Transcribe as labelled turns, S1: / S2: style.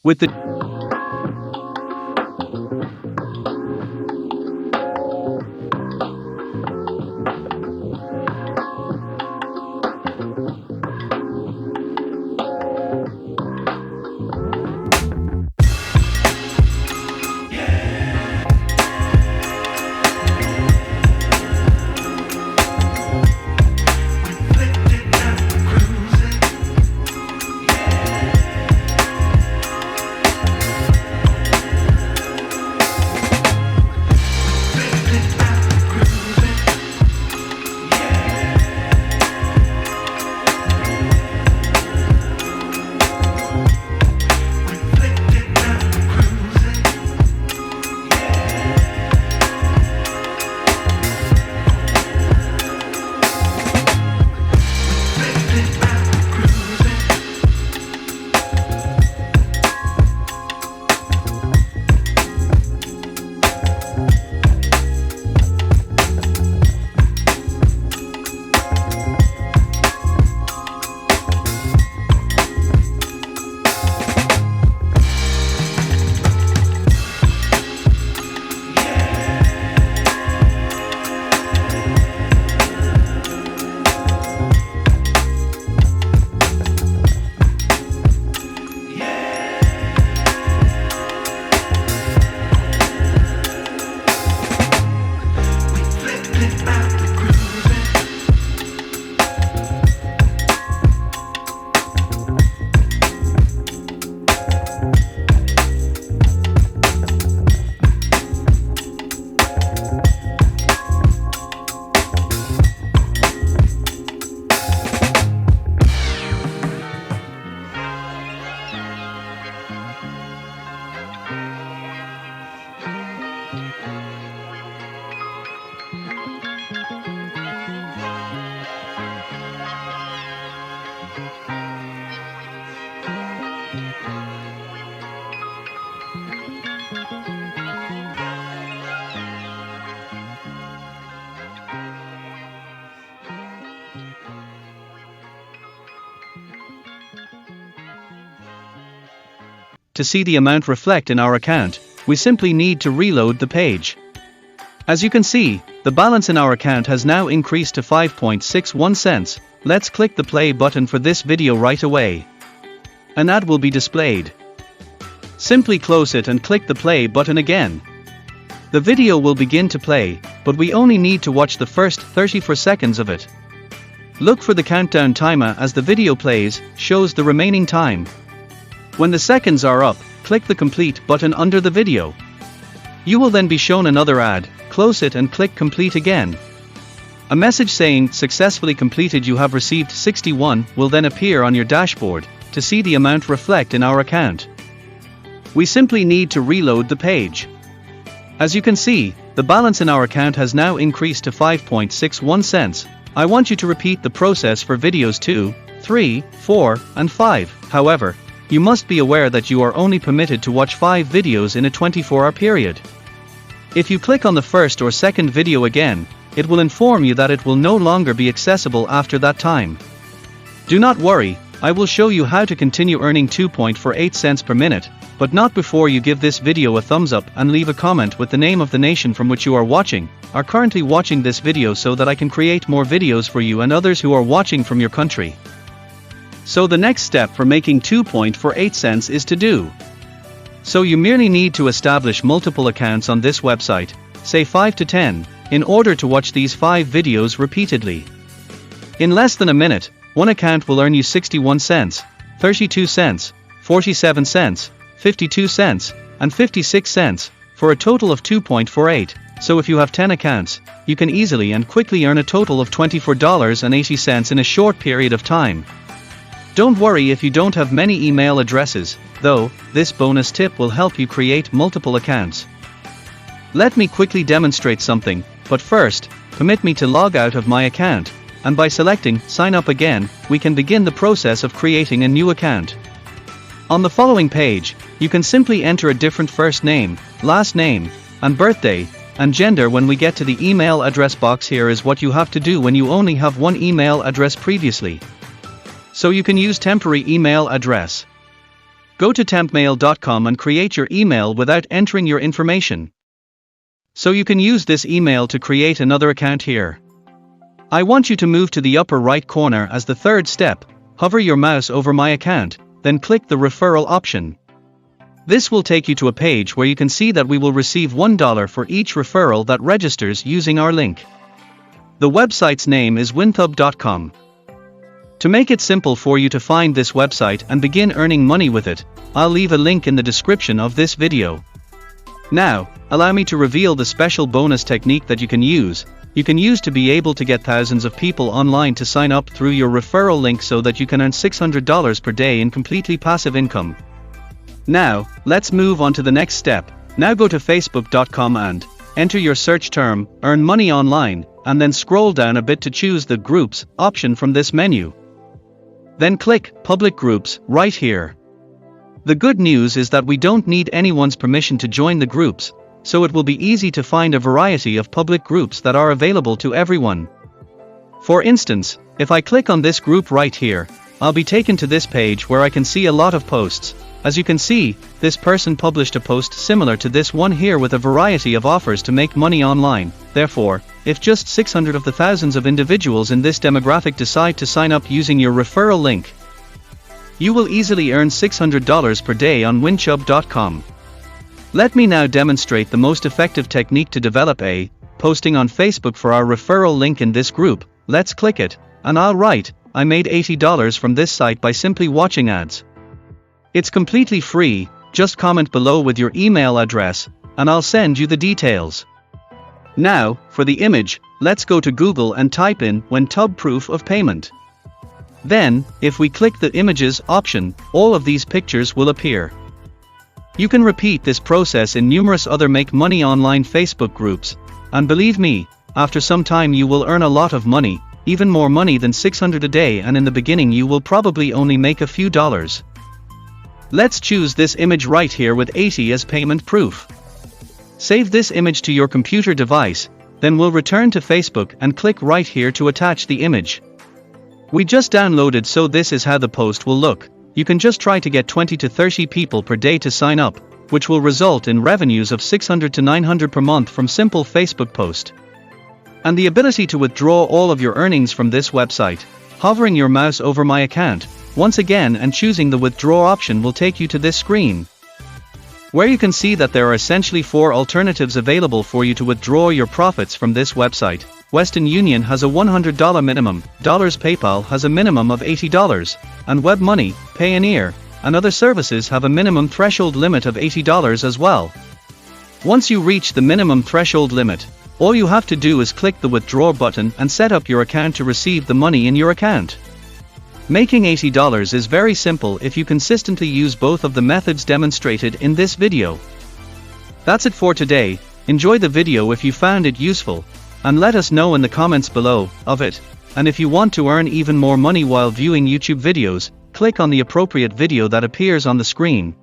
S1: With the To see the amount reflect in our account, we simply need to reload the page. As you can see, the balance in our account has now increased to 5.61 cents. Let's click the play button for this video right away. An ad will be displayed. Simply close it and click the play button again. The video will begin to play, but we only need to watch the first 34 seconds of it. Look for the countdown timer as the video plays, shows the remaining time. When the seconds are up, click the complete button under the video. You will then be shown another ad, close it and click complete again. A message saying, successfully completed, you have received 61, will then appear on your dashboard, to see the amount reflect in our account. We simply need to reload the page. As you can see, the balance in our account has now increased to 5.61 cents. I want you to repeat the process for videos 2, 3, 4, and 5. However, you must be aware that you are only permitted to watch 5 videos in a 24-hour period. If you click on the first or second video again, it will inform you that it will no longer be accessible after that time. Do not worry, I will show you how to continue earning 2.48 cents per minute, but not before you give this video a thumbs up and leave a comment with the name of the nation from which you are currently watching this video, so that I can create more videos for you and others who are watching from your country. So the next step for making 2.48 cents is to do. So you merely need to establish multiple accounts on this website, say 5 to 10, in order to watch these 5 videos repeatedly. In less than a minute, one account will earn you 61 cents, 32 cents, 47 cents, 52 cents, and 56 cents, for a total of 2.48. So if you have 10 accounts, you can easily and quickly earn a total of $24.80 in a short period of time. Don't worry if you don't have many email addresses, though, this bonus tip will help you create multiple accounts. Let me quickly demonstrate something, but first, permit me to log out of my account, and by selecting Sign Up Again, we can begin the process of creating a new account. On the following page, you can simply enter a different first name, last name, and birthday, and gender. When we get to the email address box, here is what you have to do when you only have one email address previously. So you can use temporary email address. Go to 𝗘𝗿𝗏 and create your email without entering your information. So you can use this email to create another account here. I want you to move to the upper right corner as the third step, hover your mouse over my account, then click the referral option. This will take you to a page where you can see that we will receive $1 for each referral that registers using our link. The website's name is 𝗦𝗢𝗏. To make it simple for you to find this website and begin earning money with it, I'll leave a link in the description of this video. Now, allow me to reveal the special bonus technique that you can use to be able to get thousands of people online to sign up through your referral link so that you can earn $600 per day in completely passive income. Now, let's move on to the next step. Now go to facebook.com and enter your search term, earn money online, and then scroll down a bit to choose the groups option from this menu. Then click public groups right here. The good news is that we don't need anyone's permission to join the groups, so it will be easy to find a variety of public groups that are available to everyone. For instance, if I click on this group right here, I'll be taken to this page where I can see a lot of posts. As you can see, this person published a post similar to this one here with a variety of offers to make money online. Therefore, if just 600 of the thousands of individuals in this demographic decide to sign up using your referral link, you will easily earn $600 per day on 𝗦𝗢𝗏. Let me now demonstrate the most effective technique to develop a posting on Facebook for our referral link in this group. Let's click it, and I'll write, I made $80 from this site by simply watching ads. It's completely free, just comment below with your email address, and I'll send you the details. Now, for the image, let's go to Google and type in 𝗦𝗢𝗏 proof of payment. Then, if we click the images option, all of these pictures will appear. You can repeat this process in numerous other make money online Facebook groups, and believe me, after some time you will earn a lot of money, even more money than $600 a day, and in the beginning you will probably only make a few dollars. Let's choose this image right here with 80 as payment proof. Save this image to your computer device, then we'll return to Facebook and click right here to attach the image. We just downloaded, so this is how the post will look. You can just try to get 20 to 30 people per day to sign up, which will result in revenues of $600 to $900 per month from simple Facebook post. And the ability to withdraw all of your earnings from this website. Hovering your mouse over my account, once again, and choosing the withdraw option will take you to this screen, where you can see that there are essentially 4 alternatives available for you to withdraw your profits from this website. Western Union has a $100 minimum, PayPal has a minimum of $80, and WebMoney, Payoneer, and other services have a minimum threshold limit of $80 as well. Once you reach the minimum threshold limit, all you have to do is click the withdraw button and set up your account to receive the money in your account. Making $80 is very simple if you consistently use both of the methods demonstrated in this video. That's it for today. Enjoy the video if you found it useful, and let us know in the comments below of it. And if you want to earn even more money while viewing YouTube videos, click on the appropriate video that appears on the screen.